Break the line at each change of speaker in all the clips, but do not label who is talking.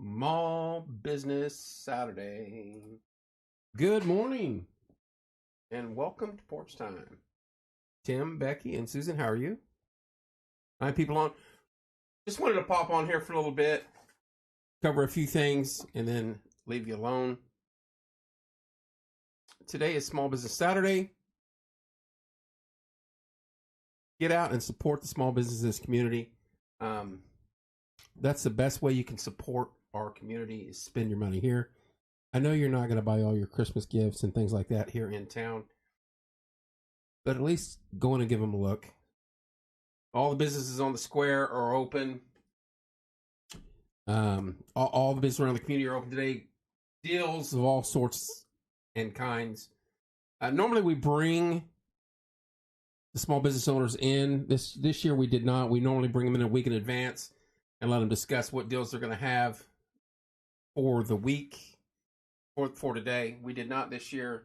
Small Business Saturday. Good morning and welcome to Porch Time. Tim, Becky, and Susan, how are you? 9 people on. Just wanted to pop on here for a little bit, cover a few things, and then leave you alone. Today is Small Business Saturday. Get out and support the small businesses community. That's the best way you can support our community is spend your money here. I know you're not going to buy all your Christmas gifts and things like that here in town, but at least go in and give them a look. All the businesses on the square are open. All the businesses around the community are open today. Deals of all sorts and kinds. Normally we bring the small business owners in. This year we did not. We normally bring them in a week in advance and let them discuss what deals they're going to have for the week, for today. We did not this year.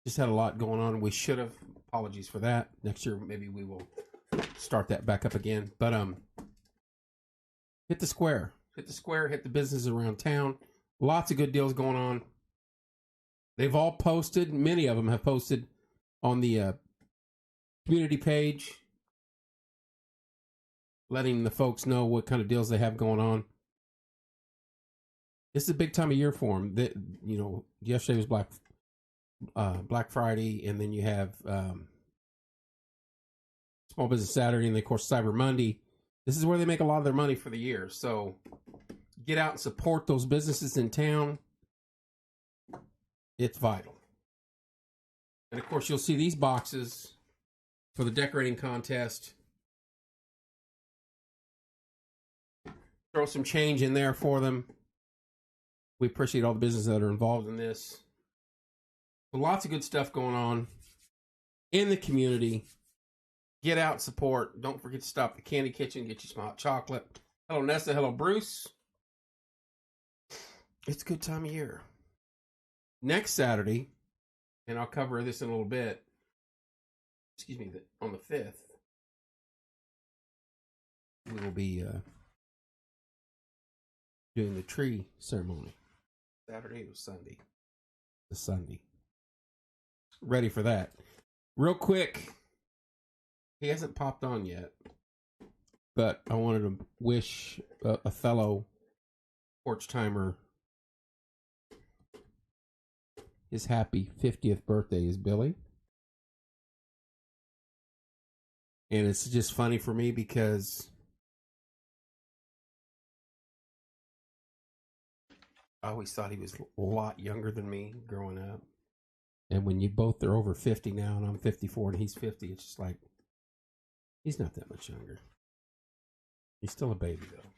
Just had a lot going on. We should have. Apologies for that. Next year, maybe we will start that back up again. But hit the square. Hit the square. Hit the businesses around town. Lots of good deals going on. They've all posted. Many of them have posted on the community page, letting the folks know what kind of deals they have going on. This is a big time of year for them. Yesterday was Black Friday, and then you have Small Business Saturday, and then, of course, Cyber Monday. This is where they make a lot of their money for the year. So get out and support those businesses in town. It's vital. And, of course, you'll see these boxes for the decorating contest. Throw some change in there for them. We appreciate all the businesses that are involved in this. So lots of good stuff going on in the community. Get out and support. Don't forget to stop at the Candy Kitchen. Get you some hot chocolate. Hello, Nessa. Hello, Bruce. It's a good time of year. Next Saturday, and I'll cover this in a little bit, on the 5th, we will be doing the tree ceremony. Saturday or Sunday? The Sunday. Ready for that. Real quick, he hasn't popped on yet, but I wanted to wish a fellow porch timer his happy 50th birthday is Billy. And it's just funny for me because I always thought he was a lot younger than me growing up. And when you both are over 50 now, and I'm 54 and he's 50, it's just like, he's not that much younger. He's still a baby, though.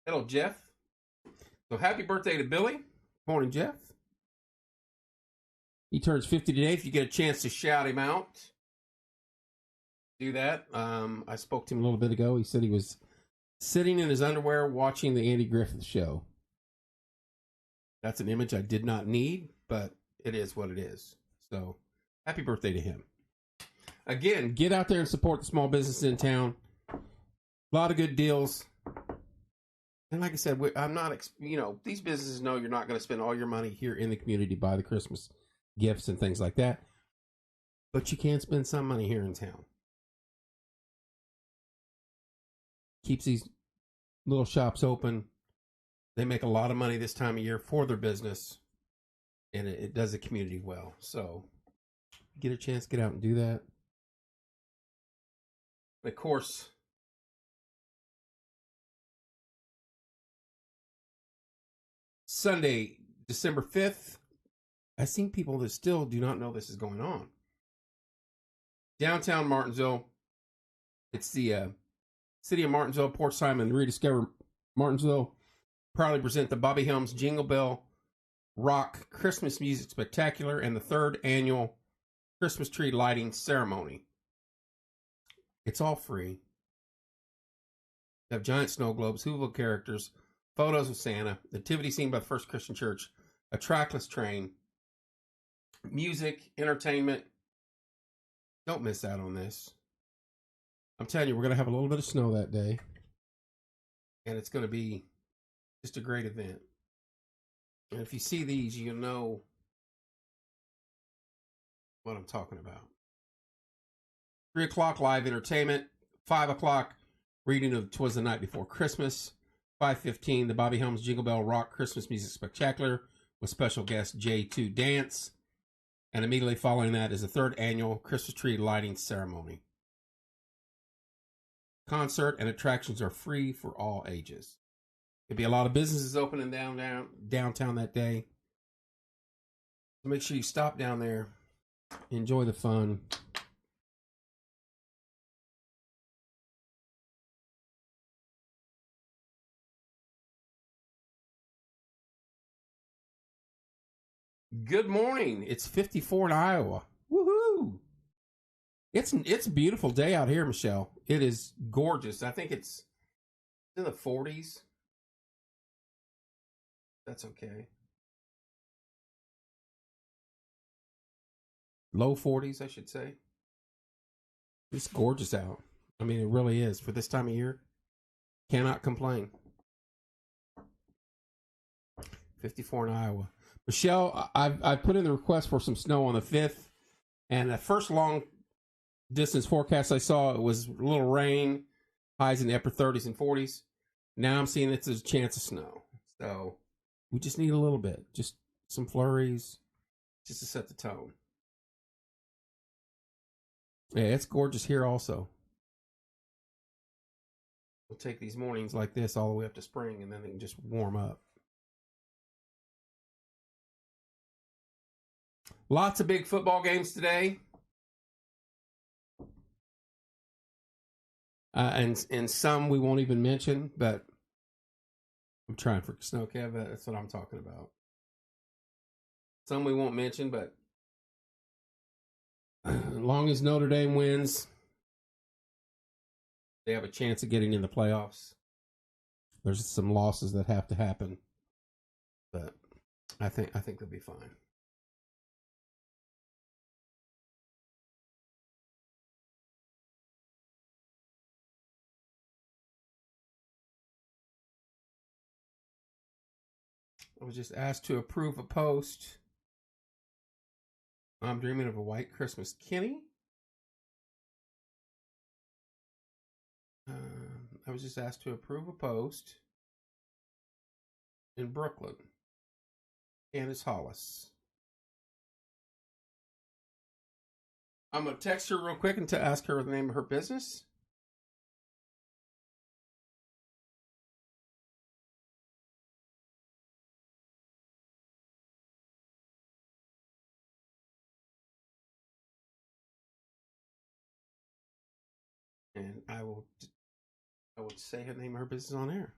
Hello, Jeff. So happy birthday to Billy. Morning, Jeff. He turns 50 today. If you get a chance to shout him out, do that. I spoke to him a little bit ago. He said he was sitting in his underwear watching the Andy Griffith Show. That's an image I did not need, but it is what it is. So, happy birthday to him. Again, get out there and support the small businesses in town. A lot of good deals. And like I said, I'm not, these businesses know you're not going to spend all your money here in the community, buy the Christmas gifts and things like that. But you can spend some money here in town. Keeps these little shops open. They make a lot of money this time of year for their business, and it does the community well. So, get a chance, get out and do that. Of course, Sunday, December 5th, I've seen people that still do not know this is going on. Downtown Martinsville, it's the City of Martinsville, Porch Time, and Rediscover Martinsville proudly present the Bobby Helms Jingle Bell Rock Christmas Music Spectacular and the 3rd annual Christmas tree lighting ceremony. It's all free. They have giant snow globes, Whoville characters, photos of Santa, nativity scene by the First Christian Church, a trackless train, music, entertainment. Don't miss out on this. I'm telling you, we're going to have a little bit of snow that day. And it's going to be just a great event. And if you see these, you'll know what I'm talking about. 3 o'clock, live entertainment. 5 o'clock, reading of 'Twas the Night Before Christmas. 5:15, the Bobby Helms Jingle Bell Rock Christmas Music Spectacular with special guest J2 Dance. And immediately following that is the 3rd annual Christmas tree lighting ceremony. Concert and attractions are free for all ages. There'll be a lot of businesses opening downtown that day. So make sure you stop down there, enjoy the fun. Good morning. It's 54 in Iowa. Woohoo! It's a beautiful day out here, Michelle. It is gorgeous. I think it's in the 40s. That's okay. Low 40s, I should say. It's gorgeous out. I mean, it really is. For this time of year, cannot complain. 54 in Iowa. Michelle, I've put in the request for some snow on the 5th. And the first long distance forecast I saw, it was a little rain, highs in the upper 30s and 40s. Now I'm seeing it's a chance of snow. So we just need a little bit, just some flurries, just to set the tone. Yeah, it's gorgeous here also. We'll take these mornings like this all the way up to spring, and then they can just warm up. Lots of big football games today. And some we won't even mention, but I'm trying for snow, Kev. That's what I'm talking about. Some we won't mention, but as long as Notre Dame wins, they have a chance of getting in the playoffs. There's some losses that have to happen, but I think they'll be fine. I was just asked to approve a post. I'm dreaming of a white Christmas. Kenny? I was just asked to approve a post in Brooklyn. Candace Hollis. I'm going to text her real quick and to ask her the name of her business. And I would say her name of her business on air.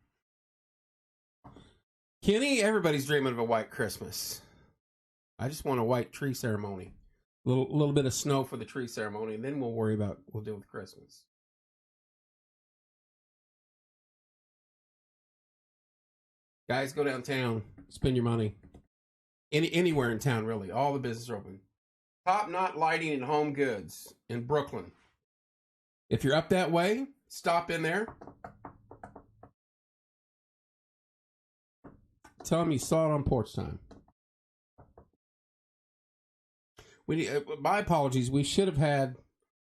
Kenny, everybody's dreaming of a white Christmas. I just want a white tree ceremony. A little bit of snow for the tree ceremony, and then we'll deal with Christmas. Guys, go downtown, spend your money. Anywhere in town, really. All the businesses are open. Top Knot Lighting and Home Goods in Brooklyn. If you're up that way, stop in there. Tell them you saw it on Porch Time. My apologies. We should have had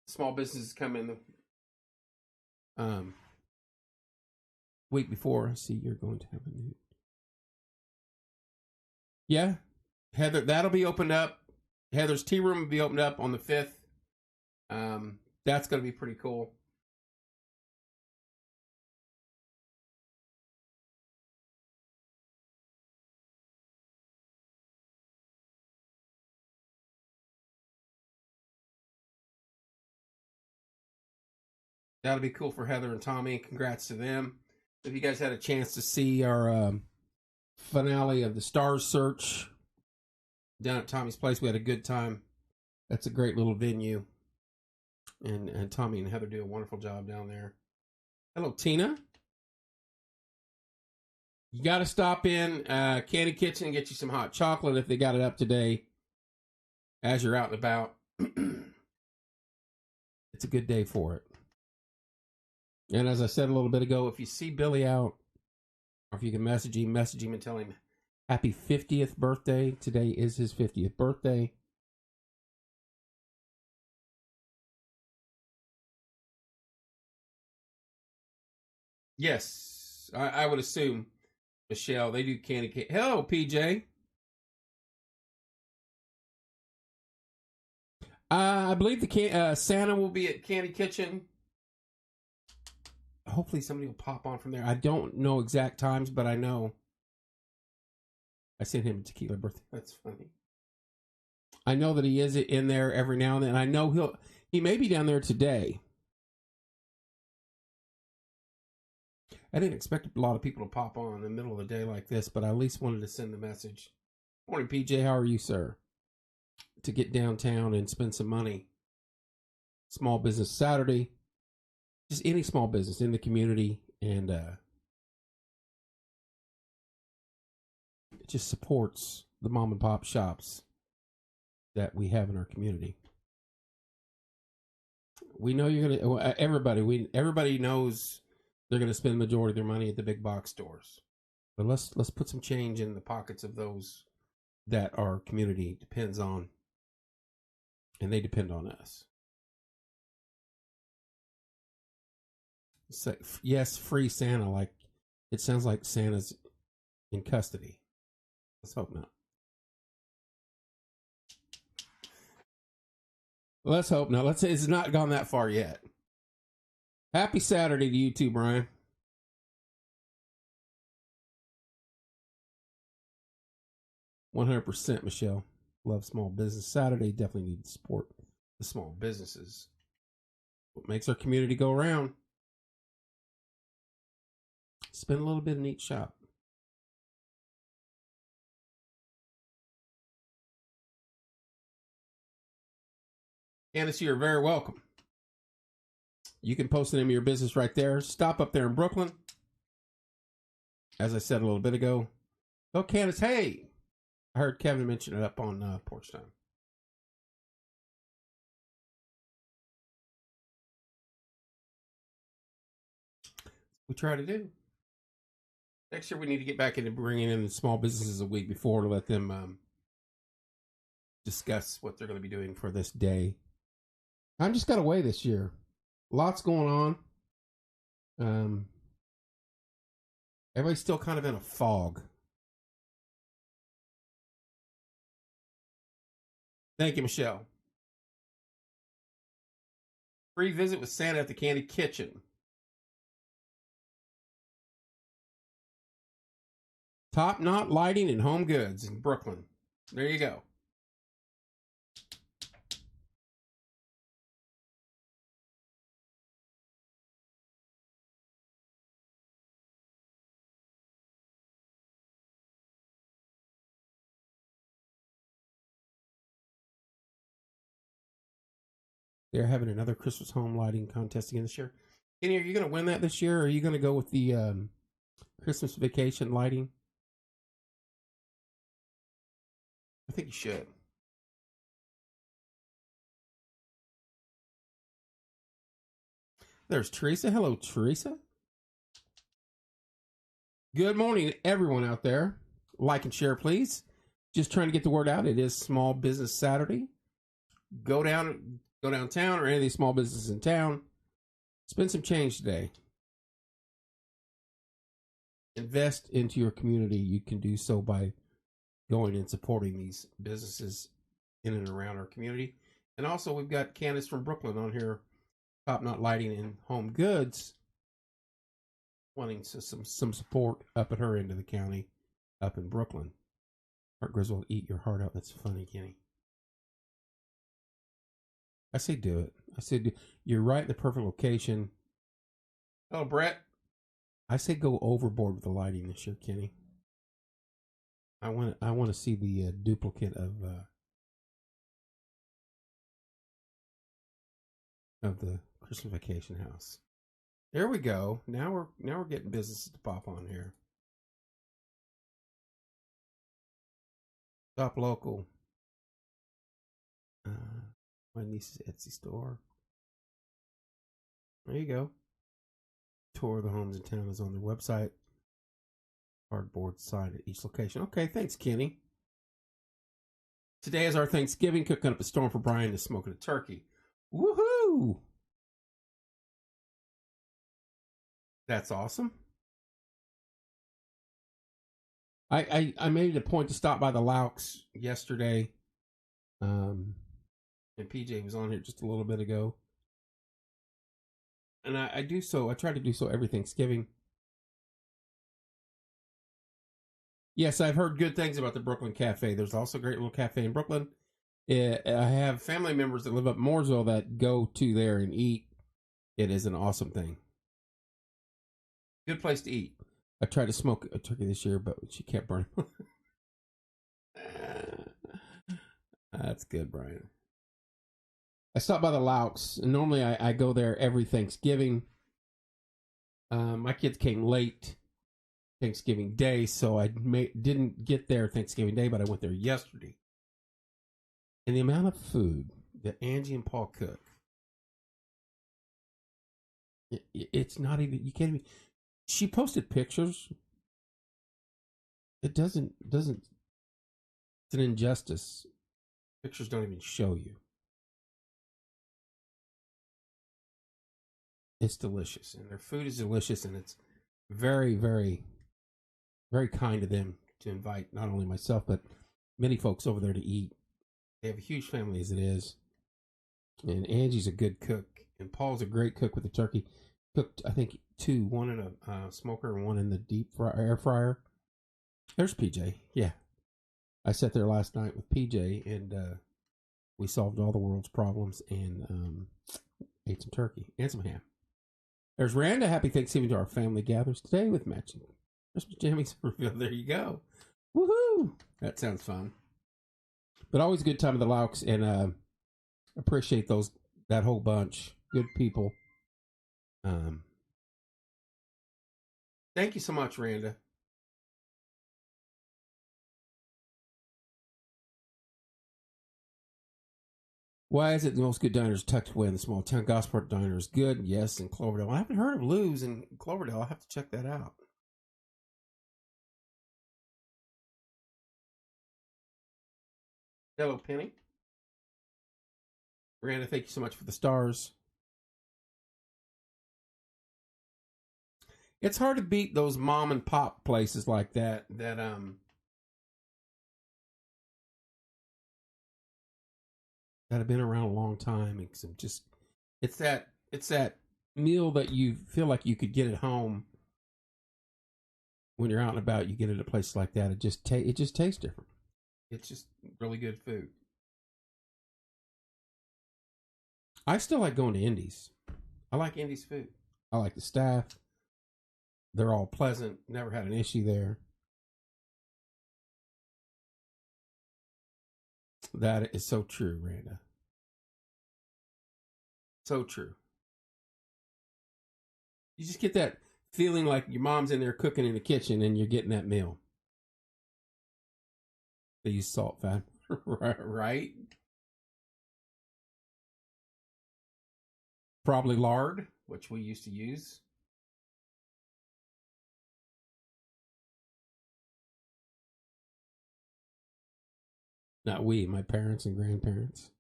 small businesses come in the week before. I see you're going to have a new. Yeah, Heather, that'll be opened up. Heather's Tea Room will be opened up on the 5th. That's going to be pretty cool. That'll be cool for Heather and Tommy. Congrats to them. If you guys had a chance to see our finale of the Stars Search down at Tommy's place, we had a good time. That's a great little venue. And Tommy and Heather do a wonderful job down there. Hello, Tina. You got to stop in Candy Kitchen and get you some hot chocolate if they got it up today as you're out and about. It's a good day for it. And as I said a little bit ago, if you see Billy out, Or if you can message him and tell him happy 50th birthday. Today is his 50th birthday. Yes, I would assume, Michelle, they do candy cane. Hello, PJ. I believe the Santa will be at Candy Kitchen. Hopefully somebody will pop on from there. I don't know exact times, but I know I sent him a tequila birthday. That's funny. I know that he is in there every now and then. I know he may be down there today. I didn't expect a lot of people to pop on in the middle of the day like this, but I at least wanted to send the message. Morning, PJ. How are you, sir? To get downtown and spend some money. Small Business Saturday. Just any small business in the community, and it just supports the mom and pop shops that we have in our community. We know you're gonna. Everybody knows they're gonna spend the majority of their money at the big box stores, but let's put some change in the pockets of those that our community depends on, and they depend on us. So, yes, free Santa. Like, it sounds like Santa's in custody. Let's hope not. Let's hope not. Let's say it's not gone that far yet. Happy Saturday to you too, Brian. %, Michelle. Love Small Business Saturday. Definitely need to support the small businesses. What makes our community go around. Spend a little bit in each shop. Candace, you're very welcome. You can post the name of your business right there. Stop up there in Brooklyn. As I said a little bit ago. Oh, Candace, hey. I heard Kevin mention it up on Porch Time. We try to do. Next year we need to get back into bringing in small businesses a week before to let them discuss what they're going to be doing for this day. I'm just got away this year. Lots going on. Everybody's still kind of in a fog. Thank you, Michelle. Free visit with Santa at the Candy Kitchen. Top Knot Lighting and Home Goods in Brooklyn. There you go. They're having another Christmas home lighting contest again this year. Kenny, are you going to win that this year, or are you going to go with the Christmas vacation lighting? I think you should. There's Teresa. Hello, Teresa. Good morning, everyone out there. Like and share, please. Just trying to get the word out. It is Small Business Saturday. Go downtown or any of these small businesses in town. Spend some change today. Invest into your community. You can do so by going and supporting these businesses in and around our community. And also, we've got Candace from Brooklyn on here, Top Knot Lighting and Home Goods, wanting some support up at her end of the county, up in Brooklyn. Art Grizzle will eat your heart out. That's funny, Kenny. I say do it. I say you're right in the perfect location. Oh, Brett. I say go overboard with the lighting this year, Kenny. I want to see the duplicate of the Christmas Vacation House. There we go. Now we're getting businesses to pop on here. Shop local. My niece's Etsy store. There you go. Tour of the homes in town is on their website. Cardboard sign at each location. Okay, thanks, Kenny. Today is our Thanksgiving. Cooking up a storm for Brian to smoking a turkey. Woohoo! That's awesome. I made it a point to stop by the Laux yesterday. And PJ was on here just a little bit ago. And I try to do so every Thanksgiving. Yes, I've heard good things about the Brooklyn Cafe. There's also a great little cafe in Brooklyn. I have family members that live up Mooresville that go to there and eat. It is an awesome thing. Good place to eat. I tried to smoke a turkey this year, but she kept burning. That's good, Brian. I stopped by the Laux, and normally I go there every Thanksgiving. My kids came late Thanksgiving Day, so I didn't get there Thanksgiving Day, but I went there yesterday. And the amount of food that Angie and Paul cook, it's not even, you can't even, she posted pictures. It doesn't, it's an injustice. Pictures don't even show you. It's delicious, and their food is delicious, and it's very, very, very kind of them to invite not only myself, but many folks over there to eat. They have a huge family as it is, and Angie's a good cook, and Paul's a great cook with the turkey. Cooked, I think, two, one in a smoker and one in the air fryer. There's PJ. Yeah, I sat there last night with PJ, and we solved all the world's problems and ate some turkey and some ham. There's Randa. Happy Thanksgiving to our family gathers today with matching Christmas jammies. There you go. Woohoo! That sounds fun. But always a good time at the Laux, and appreciate that whole bunch. Good people. Thank you so much, Randa. Why is it the most good diners tucked away in the small town? Gosport Diner is good, yes, in Cloverdale. I haven't heard of Lou's in Cloverdale. I'll have to check that out. Hello, Penny. Miranda, thank you so much for the stars. It's hard to beat those mom and pop places like that have been around a long time. It's that meal that you feel like you could get at home when you're out and about. You get it at a place like that. It just tastes different. It's just really good food. I still like going to Indies. I like Indies food. I like the staff. They're all pleasant. Never had an issue there. That is so true, Randa. So true. You just get that feeling like your mom's in there cooking in the kitchen and you're getting that meal. They use salt, fat, right? Probably lard, which we used to use. Not we, my parents and grandparents.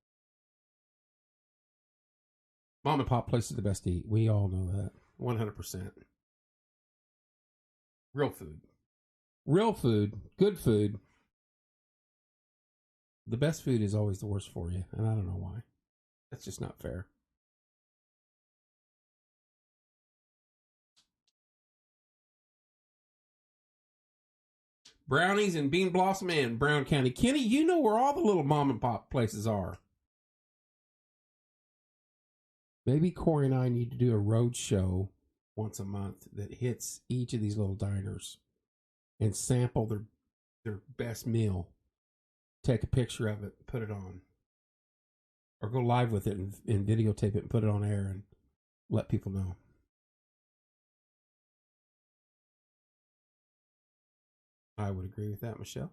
Mom and pop place is the best to eat. We all know that. 100%. Real food. Real food. Good food. The best food is always the worst for you. And I don't know why. That's just not fair. Brownies and Bean Blossom in Brown County. Kenny, you know where all the little mom and pop places are. Maybe Corey and I need to do a road show once a month that hits each of these little diners and sample their best meal. Take a picture of it, put it on. Or go live with it and videotape it and put it on air and let people know. I would agree with that, Michelle.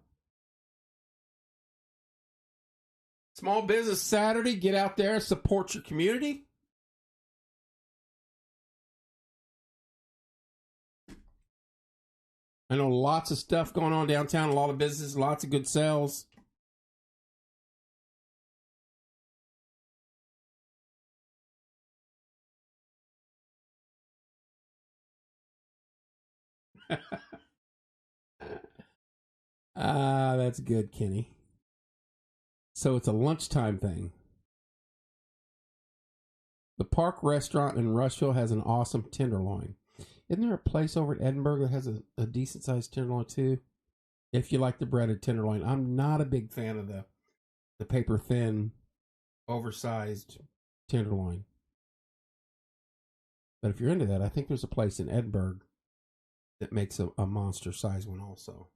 Small Business Saturday. Get out there, support your community. I know lots of stuff going on downtown, a lot of business, lots of good sales. That's good, Kenny. So it's a lunchtime thing. The Park Restaurant in Rushville has an awesome tenderloin. Isn't there a place over at Edinburgh that has a decent-sized tenderloin, too? If you like the breaded tenderloin. I'm not a big fan of the paper-thin, oversized tenderloin. But if you're into that, I think there's a place in Edinburgh that makes a monster-sized one also.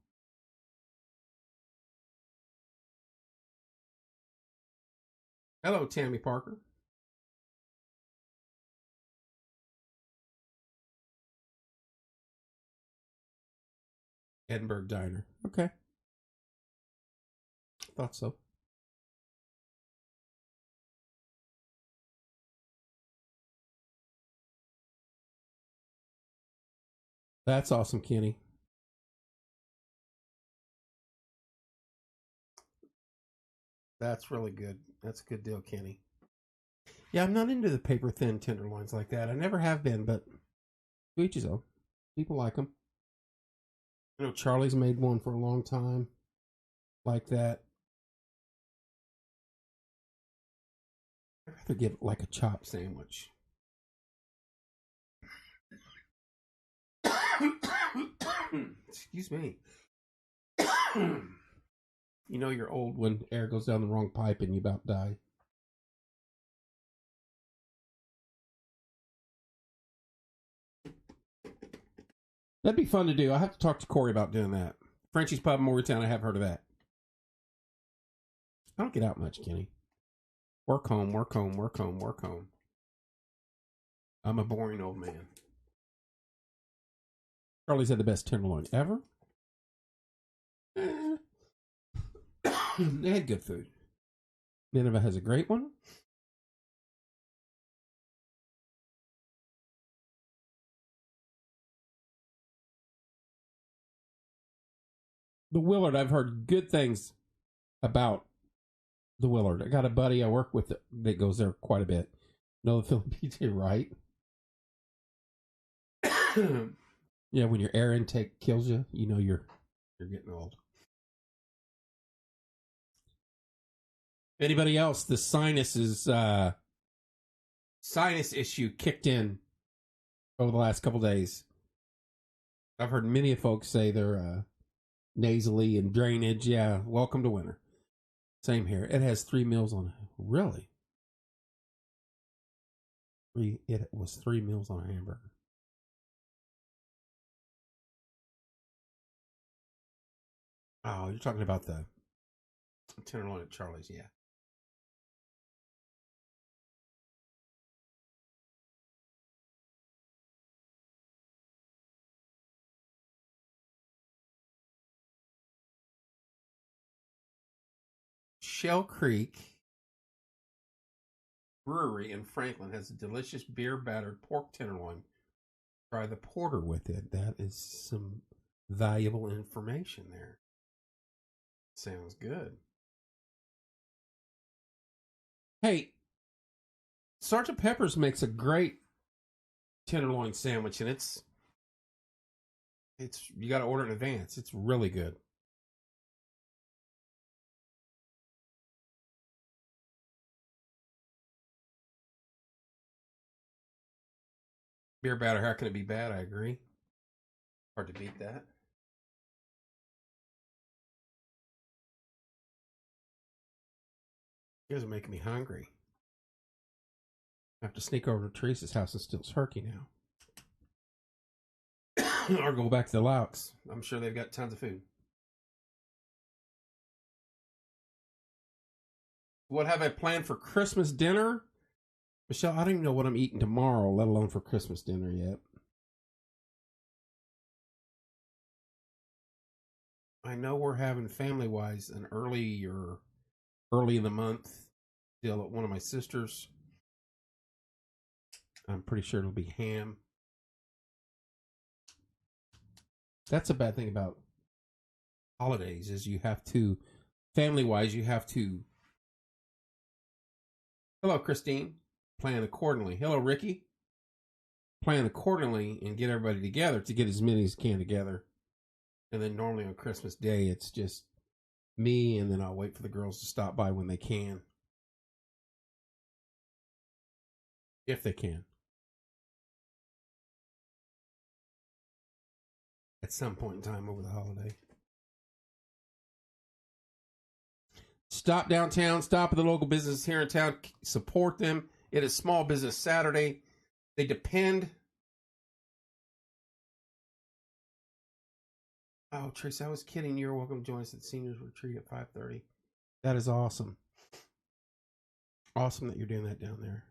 Hello, Tammy Parker. Edinburgh Diner. Okay. Thought so. That's awesome, Kenny. That's really good. That's a good deal, Kenny. Yeah, I'm not into the paper thin tenderloins like that. I never have been, but to each his own. People like them. I know Charlie's made one for a long time like that. I'd rather get like a chopped sandwich. Excuse me. You know you're old when air goes down the wrong pipe and you about die. That'd be fun to do. I have to talk to Corey about doing that. Frenchie's Pub in Morgantown, I have heard of that. I don't get out much, Kenny. Work home, work home, work home, work home. I'm a boring old man. Charlie's had the best tenderloin ever. They had good food. Nineveh has a great one. The Willard, I've heard good things about the Willard. I got a buddy I work with that goes there quite a bit. Know the Philippines, right? Yeah, when your air intake kills you, you know you're getting old. Anybody else? The sinus issue kicked in over the last couple days. I've heard many folks say they're nasally and drainage. Yeah, welcome to winter. Same here. It has 3 meals on it. Really? It was 3 meals on a hamburger. Oh, you're talking about the tenderloin at Charlie's, yeah. Shell Creek Brewery in Franklin has a delicious beer battered pork tenderloin. Try the porter with it. That is some valuable information there. Sounds good. Hey, Sergeant Pepper's makes a great tenderloin sandwich, and it's you got to order in advance. It's really good. Beer batter, how can it be bad? I agree. Hard to beat that. You guys are making me hungry. I have to sneak over to Teresa's house and steal turkey now. Or go back to the Laux. I'm sure they've got tons of food. What have I planned for Christmas dinner? Michelle, I don't even know what I'm eating tomorrow, let alone for Christmas dinner yet. I know we're having family-wise an early in the month deal at one of my sisters. I'm pretty sure it'll be ham. That's a bad thing about holidays is you have to, family-wise, you have to, hello, Christine, plan accordingly. Hello, Ricky. Plan accordingly and get everybody together to get as many as can together. And then normally on Christmas Day, it's just me, and then I'll wait for the girls to stop by when they can. If they can. At some point in time over the holiday. Stop downtown, stop at the local businesses here in town, support them. It is Small Business Saturday. They depend. Oh, Trace, I was kidding. You're welcome to join us at the seniors retreat at 5:30. That is awesome. Awesome that you're doing that down there.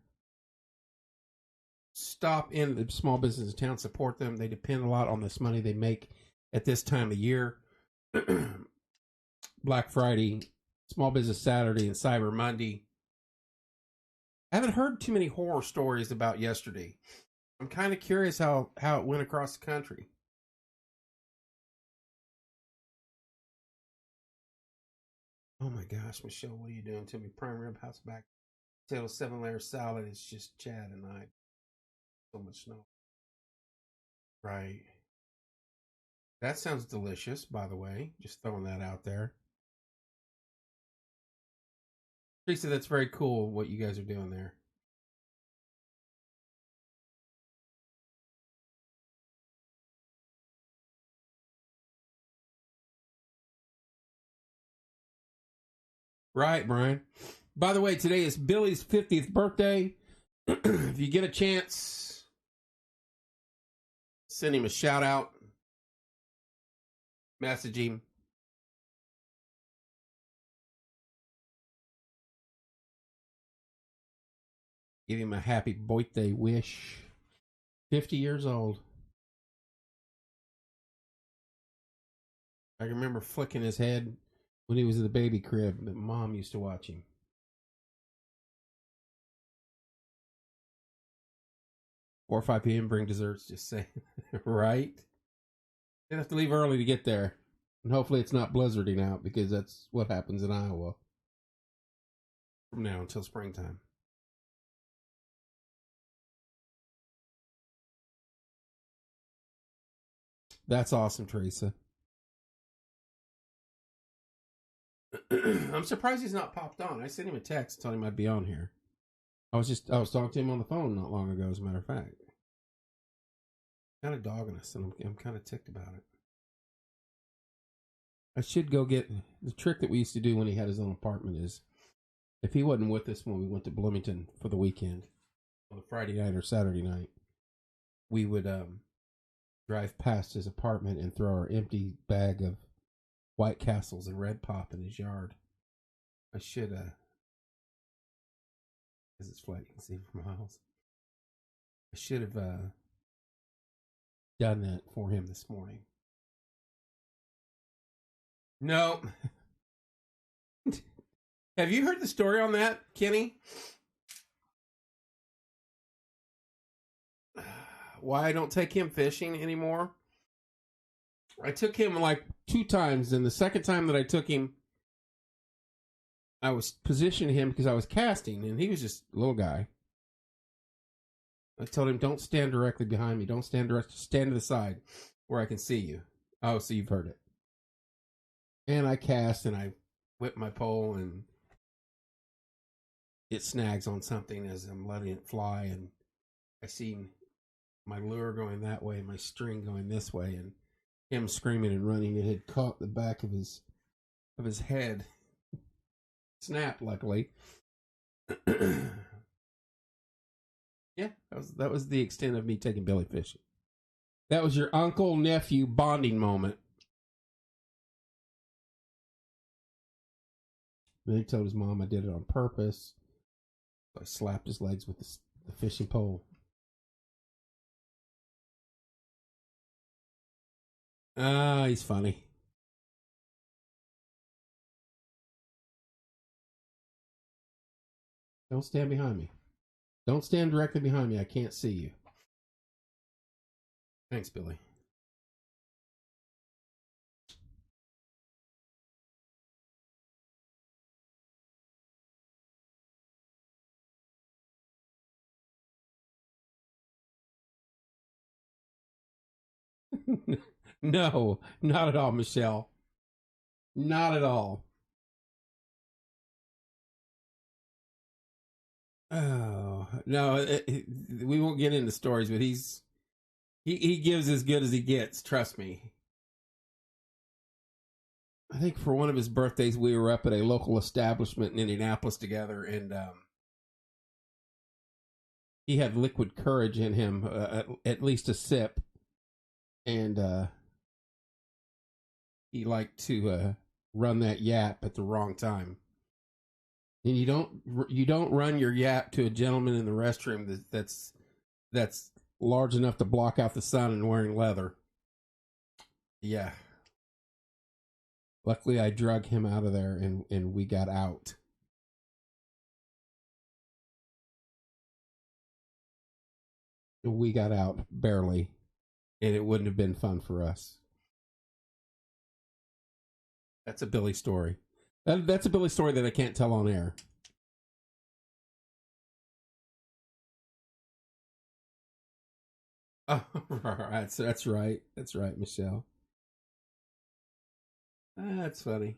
Stop in the small businesses in town, support them. They depend a lot on this money they make at this time of year. Black Friday, Small Business Saturday, and Cyber Monday. I haven't heard too many horror stories about yesterday. I'm kind of curious how it went across the country. Oh my gosh, Michelle, what are you doing to me? Prime rib house back. Potato 7-layer salad. It's just Chad and I. So much snow. Right. That sounds delicious, by the way. Just throwing that out there. Teresa, that's very cool what you guys are doing there. Right, Brian. By the way, today is Billy's 50th birthday. If you get a chance, send him a shout out. Message him. Give him a happy birthday wish. 50 years old. I can remember flicking his head when he was in the baby crib. That Mom used to watch him. 4 or 5 p.m. bring desserts. Just saying. Right? You have to leave early to get there. And hopefully it's not blizzarding out, because that's what happens in Iowa from now until springtime. That's awesome, Teresa. I'm surprised he's not popped on. I sent him a text telling him I'd be on here. I was talking to him on the phone not long ago, as a matter of fact. Kind of dogging us, and I'm kind of ticked about it. I should go get the trick that we used to do when he had his own apartment is, if he wasn't with us when we went to Bloomington for the weekend, on a Friday night or Saturday night, we would drive past his apartment and throw our empty bag of White Castles and Red Pop in his yard. I should, because it's flat, you can see for miles. I should have done that for him this morning. No. Have you heard the story on that, Kenny? Why I don't take him fishing anymore? I took him like 2 times, and the second time that I took him, I was positioning him because I was casting, and he was just a little guy. I told him, don't stand directly behind me. Don't stand directly. Stand to the side where I can see you. Oh, so you've heard it. And I cast, and I whip my pole, and it snags on something as I'm letting it fly, and I see my lure going that way, my string going this way, and him screaming and running. It had caught the back of his head. Snapped, luckily. Yeah, that was the extent of me taking Billy fishing. That was your uncle-nephew bonding moment. Then he told his mom I did it on purpose. So I slapped his legs with the fishing pole. He's funny. Don't stand behind me. Don't stand directly behind me. I can't see you. Thanks, Billy. No, not at all, Michelle. Not at all. Oh no, we won't get into stories, but he gives as good as he gets. Trust me. I think for one of his birthdays, we were up at a local establishment in Indianapolis together, and he had liquid courage in him, at least a sip, and he liked to run that yap at the wrong time. And you don't run your yap to a gentleman in the restroom that's large enough to block out the sun and wearing leather. Yeah. Luckily, I drug him out of there, and we got out. We got out barely, and it wouldn't have been fun for us. That's a Billy story. That's a Billy story that I can't tell on air. Oh, that's right. That's right, Michelle. That's funny.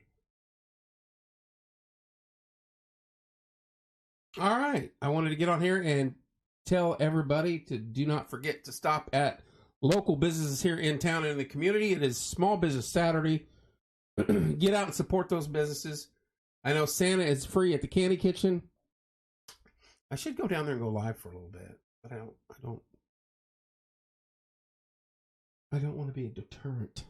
All right. I wanted to get on here and tell everybody to do not forget to stop at local businesses here in town and in the community. It is Small Business Saturday. Get out and support those businesses. I know Santa is free at the Candy Kitchen. I should go down there and go live for a little bit, but I don't want to be a deterrent.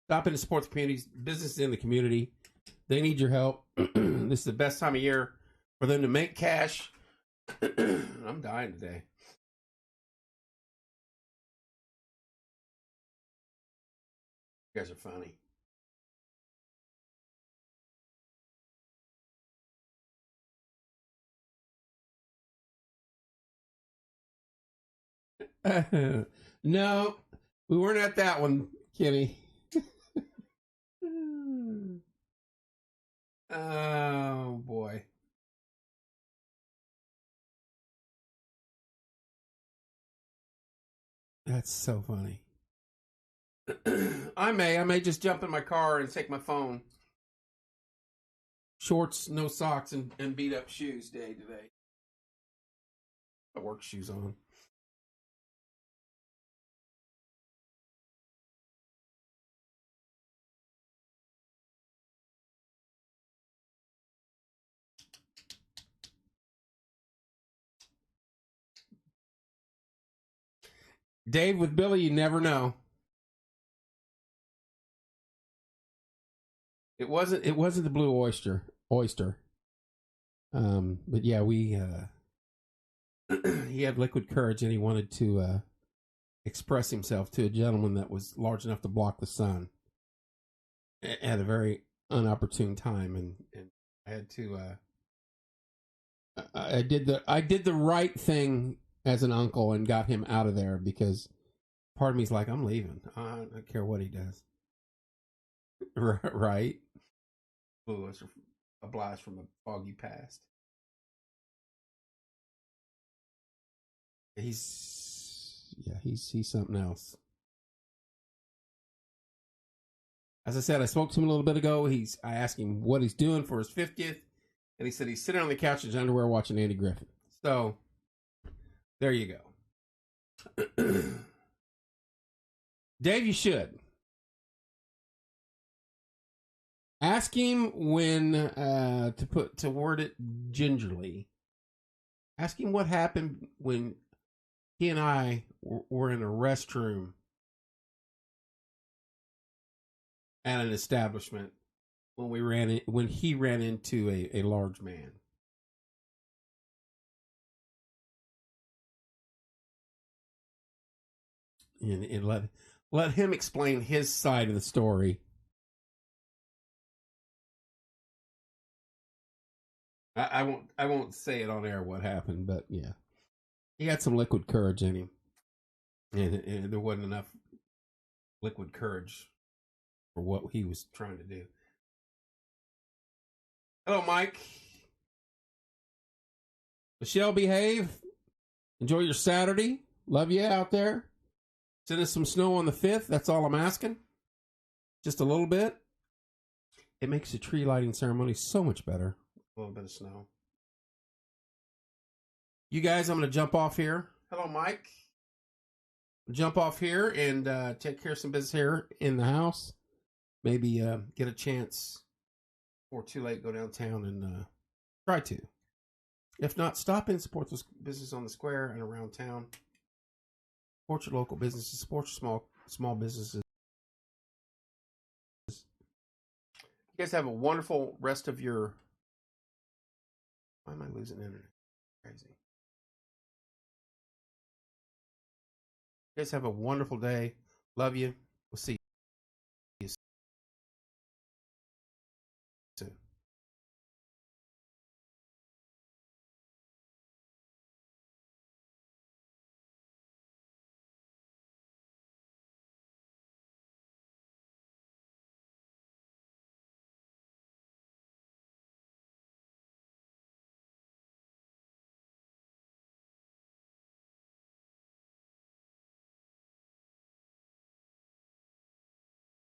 Stop in to support the communities, businesses in the community. They need your help. This is the best time of year for them to make cash. I'm dying today. You guys are funny. No, we weren't at that one, Kenny. Oh boy. That's so funny. I may just jump in my car and take my phone. Shorts, no socks, and beat up shoes day today. I work shoes on. Dave, with Billy, you never know. It wasn't the blue oyster. But yeah, we he had liquid courage and he wanted to express himself to a gentleman that was large enough to block the sun at a very unopportune time, and I had to I did the right thing as an uncle and got him out of there, because part of me's like, I'm leaving. I don't care what he does. Right? Oh, it's a blast from a foggy past. He's something else. As I said, I spoke to him a little bit ago. I asked him what he's doing for his 50th, and he said he's sitting on the couch in his underwear watching Andy Griffith. So there you go. Dave, you should ask him when to word it gingerly. Ask him what happened when he and I were in a restroom at an establishment when he ran into a large man. And let him explain his side of the story. I won't say it on air what happened, but yeah, he had some liquid courage in him, and there wasn't enough liquid courage for what he was trying to do. Hello, Mike. Michelle, behave. Enjoy your Saturday. Love you out there. Send us some snow on the 5th. That's all I'm asking. Just a little bit. It makes the tree lighting ceremony so much better. A little bit of snow. You guys, I'm going to jump off here. Hello, Mike. Jump off here and take care of some business here in the house. Maybe get a chance before too late, go downtown and try to. If not, stop in, support this business on the square and around town. Support your local businesses, support your small businesses. You guys have a wonderful rest of your... Why am I losing internet? Crazy. You guys have a wonderful day. Love you. We'll see you.